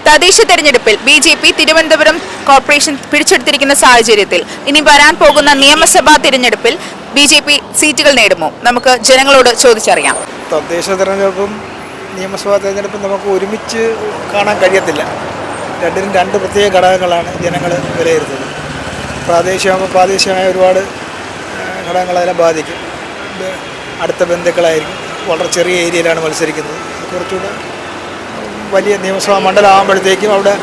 തദ്ദേശ തെരഞ്ഞെടുപ്പിൽ BJP. Thiruvananthapuram corporation പിടിച്ചെടുത്തിരിക്കുന്ന സാഹചര്യത്തിൽ ഇനി വരാൻ പോകുന്ന നിയമസഭാ തിരഞ്ഞെടുപ്പിൽ ബി.ജെ.പി. സീറ്റുകൾ നേടുമോ? നമുക്ക് ജനങ്ങളോട് ചോദിച്ചറിയാം. തദ്ദേശ തെരഞ്ഞെടുപ്പും നിയമസഭാ തെരഞ്ഞെടുപ്പും നമുക്ക് ഒരുമിച്ച് കാണാൻ കഴിയത്തില്ല. രണ്ടിനും രണ്ട് പ്രത്യേക ഘടകങ്ങളാണ് ജനങ്ങൾ വിലയിരുത്തുന്നത്. പ്രാദേശികമായ ഒരുപാട് ഘടകങ്ങളെല്ലാം ബാധിക്കും. അടുത്ത ബന്ധുക്കളായിരിക്കും, വളരെ ചെറിയ ഏരിയയിലാണ് മത്സരിക്കുന്നത്. കുറച്ചുകൂടെ വലിയ നിയമസഭാ മണ്ഡലമാകുമ്പോഴത്തേക്കും അവിടെ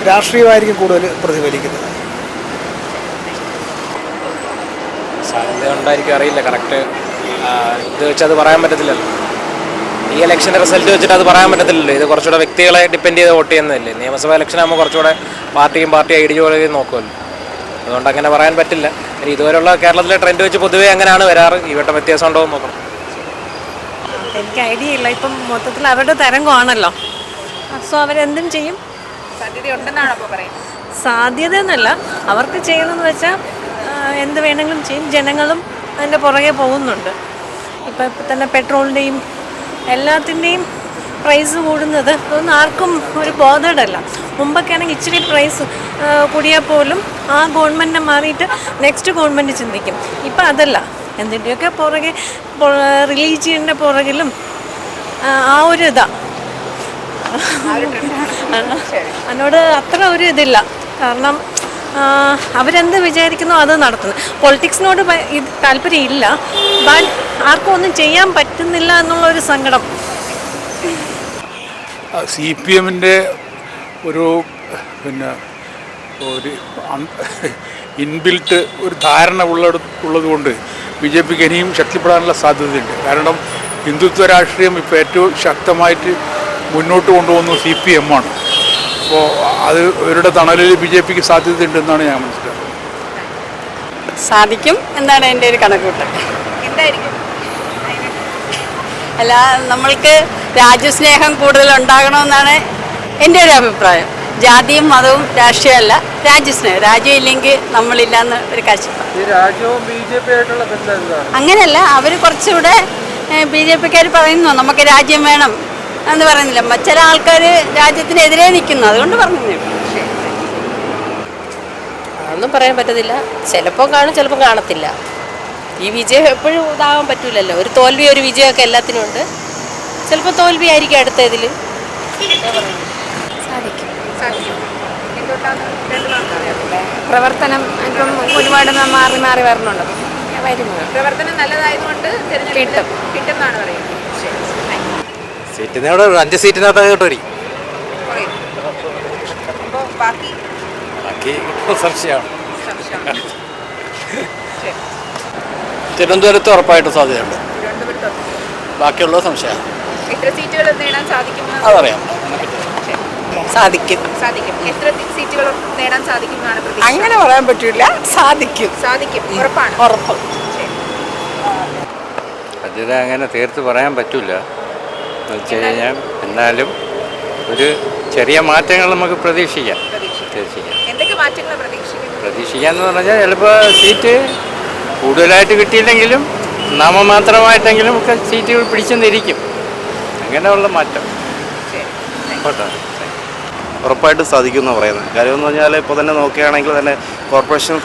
രാഷ്ട്രീയമായിരിക്കും കൂടുതൽ പ്രതിഫലിക്കുന്നത്. സാധ്യത ഉണ്ടായിരിക്കും, അറിയില്ല. കറക്റ്റ് ഇത് വെച്ച് അത് പറയാൻ പറ്റത്തില്ലല്ലോ. ഈ ഇലക്ഷൻ്റെ റിസൾട്ട് വെച്ചിട്ട് അത് പറയാൻ പറ്റത്തില്ലല്ലോ. ഇത് കുറച്ചുകൂടെ വ്യക്തികളെ ഡിപ്പെൻഡ് ചെയ്ത് വോട്ട് ചെയ്യുന്നതല്ലേ. നിയമസഭാ ഇലക്ഷൻ ആകുമ്പോൾ കുറച്ചുകൂടെ പാർട്ടി ഐഡിയോളജി നോക്കുമല്ലോ. അതുകൊണ്ട് അങ്ങനെ പറയാൻ പറ്റില്ല. ഇതുവരെയുള്ള കേരളത്തിലെ ട്രെൻഡ് വെച്ച് പൊതുവേ അങ്ങനെയാണ് വരാറ്. ഈ വട്ടം വ്യത്യാസം ഉണ്ടോ എന്ന് നോക്കണം. എനിക്ക് ഐഡിയ ഇല്ല. ഇപ്പം മൊത്തത്തിൽ അവരുടെ തരംഗമാണല്ലോ. സോ അവരെന്തും ചെയ്യും. സാധ്യതയുണ്ടെന്നാണ് അപ്പോൾ പറയുന്നത്. സാധ്യത എന്നല്ല, അവർക്ക് ചെയ്യുന്നതെന്ന് വെച്ചാൽ എന്ത് വേണമെങ്കിലും ചെയ്യും. ജനങ്ങളും അതിൻ്റെ പുറകെ പോകുന്നുണ്ട്. ഇപ്പം തന്നെ പെട്രോളിൻ്റെയും എല്ലാത്തിൻ്റെയും പ്രൈസ് കൂടുന്നത് അതൊന്നും ആർക്കും ഒരു ബോധേഡല്ല. മുമ്പൊക്കെ ആണെങ്കിൽ ഇച്ചിരി പ്രൈസ് കൂടിയാൽ പോലും ആ ഗവൺമെൻറ്റിനെ മാറിയിട്ട് നെക്സ്റ്റ് ഗവൺമെൻറ് ചിന്തിക്കും. ഇപ്പം അതല്ല, എന്തിൻ്റെയൊക്കെ പുറകെ റിലീജിയൻ്റെ പുറകിലും ആ ഒരു ഇതാണ്. അതിനോട് അത്ര ഒരു ഇതില്ല. കാരണം അവരെന്ത് വിചാരിക്കുന്നോ അത് നടത്തുന്നു. പൊളിറ്റിക്സിനോട് ഇത് താല്പര്യമില്ല. ബട്ട് ആർക്കും ഒന്നും ചെയ്യാൻ പറ്റുന്നില്ല എന്നുള്ളൊരു സങ്കടം. CPM-ൻ്റെ ഒരു ഇൻബിൽട്ട് ഒരു ധാരണ ഉള്ളതുകൊണ്ട് BJP-ക്ക് ഇനിയും ശക്തിപ്പെടാനുള്ള സാധ്യതയുണ്ട്. കാരണം ഹിന്ദുത്വ രാഷ്ട്രീയം ഇപ്പോൾ ഏറ്റവും ശക്തമായിട്ട് മുന്നോട്ട് കൊണ്ടുപോകുന്നത് CPM-ആണ്. അപ്പോൾ അത് അവരുടെ തണലിൽ BJP-ക്ക് സാധ്യതയുണ്ടെന്നാണ് ഞാൻ മനസ്സിലാക്കുന്നത്. സാധിക്കും എന്നാണ് എൻ്റെ ഒരു കണക്കൂട്ടൽ. എന്തായിരിക്കും? അല്ല, നമ്മൾക്ക് രാജ്യസ്നേഹം കൂടുതൽ ഉണ്ടാകണമെന്നാണ് എൻ്റെ ഒരു അഭിപ്രായം. ജാതിയും മതവും രാഷ്ട്രീയമല്ല, രാജ്യസ്നേഹം. രാജ്യം ഇല്ലെങ്കിൽ നമ്മളില്ലാന്ന് ഒരു കാഴ്ചപ്പാട്. അങ്ങനെയല്ല, അവർ കുറച്ചുകൂടെ BJP-ക്കാർ പറയുന്നു നമുക്ക് രാജ്യം വേണം എന്ന് പറയുന്നില്ല. ചില ആൾക്കാർ രാജ്യത്തിനെതിരെ നിൽക്കുന്നു, അതുകൊണ്ട് പറഞ്ഞു. ഒന്നും പറയാൻ പറ്റത്തില്ല. ചിലപ്പോൾ കാണും, ചിലപ്പോൾ കാണത്തില്ല. ഈ വിജയം എപ്പോഴും ഇതാകാൻ പറ്റില്ലല്ലോ. ഒരു തോൽവി ഒരു വിജയമൊക്കെ എല്ലാത്തിനും ഉണ്ട്. ചിലപ്പോൾ തോൽവി ആയിരിക്കും അടുത്ത ഇതിൽ. പ്രവർത്തനം ഇപ്പം ഒരുപാട് മാറി മാറി വരണുണ്ട്. പ്രവർത്തനം നല്ലതായതുകൊണ്ട് കിട്ടുമെന്നാണ് പറയുന്നത്. സീറ്റിനോട് 5 സീറ്റിനകത്ത് കിട്ടുമായിരിക്കും. ബാക്കി സംശയമാണ്. തിരുവനന്തപുരത്ത് ഉറപ്പായിട്ട് സാധ്യതയുണ്ട്. ബാക്കിയുള്ളത് സംശയമാണ്. എത്ര സീറ്റുകൾ നേടാൻ സാധിക്കും? അതറിയാം. സാധിക്കും. എത്ര സീറ്റുകൾ നേടാൻ സാധിക്കും? അങ്ങനെ പറയാൻ പറ്റില്ല. സാധിക്കും. ഉറപ്പാണ്. ഉറപ്പ്. സാധ്യത അങ്ങനെ തീർത്ത് പറയാൻ പറ്റില്ല എന്ന് വെച്ച് കഴിഞ്ഞാൽ, എന്നാലും ഒരു ചെറിയ മാറ്റങ്ങൾ നമുക്ക് പ്രതീക്ഷിക്കാം. എന്തൊക്കെ മാറ്റങ്ങൾ പ്രതീക്ഷിക്കാന്ന് പറഞ്ഞാൽ ചിലപ്പോൾ സീറ്റ് കൂടുതലായിട്ട് കിട്ടിയില്ലെങ്കിലും നാമമാത്രമായിട്ടെങ്കിലും ഒക്കെ സീറ്റുകൾ പിടിച്ചെന്നിരിക്കും. അങ്ങനെയുള്ള മാറ്റം ഉറപ്പായിട്ട് സാധിക്കും എന്നാണ് പറയുന്നത്. കാര്യം എന്ന് പറഞ്ഞാൽ ഇപ്പോൾ തന്നെ നോക്കുകയാണെങ്കിൽ തന്നെ കോർപ്പറേഷൻ,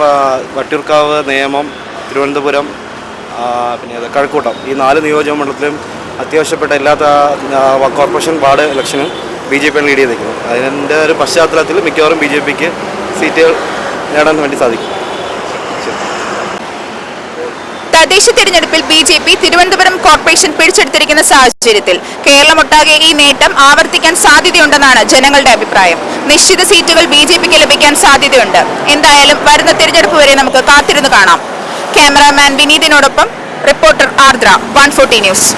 വട്ടിയൂർക്കാവ്, നേമം, തിരുവനന്തപുരം, പിന്നെ കഴക്കൂട്ടം, ഈ 4 നിയോജക മണ്ഡലത്തിലും അത്യാവശ്യപ്പെട്ട എല്ലാ കോർപ്പറേഷൻ വാർഡ് ഇലക്ഷനും BJP ലീഡ് ചെയ്ത് നിൽക്കുന്നു. അതിൻ്റെ ഒരു പശ്ചാത്തലത്തിൽ മിക്കവാറും BJP-ക്ക് സീറ്റുകൾ നേടാൻ വേണ്ടി സാധിക്കും. തദ്ദേശ തിരഞ്ഞെടുപ്പിൽ ബി.ജെ.പി. തിരുവനന്തപുരം കോർപ്പറേഷൻ പിടിച്ചെടുത്തിരിക്കുന്ന സാഹചര്യത്തിൽ കേരളമൊട്ടാകെ ഈ നേട്ടം ആവർത്തിക്കാൻ സാധ്യതയുണ്ടെന്നാണ് ജനങ്ങളുടെ അഭിപ്രായം. നിശ്ചിത സീറ്റുകൾ ബി.ജെ.പിക്ക് ലഭിക്കാൻ സാധ്യതയുണ്ട്. എന്തായാലും വരുന്ന തിരഞ്ഞെടുപ്പ് വരെ നമുക്ക് കാത്തിരുന്ന് കാണാം. ക്യാമറാമാൻ വിനീതിനോടൊപ്പം റിപ്പോർട്ടർ ആർദ്ര, 140 ന്യൂസ്.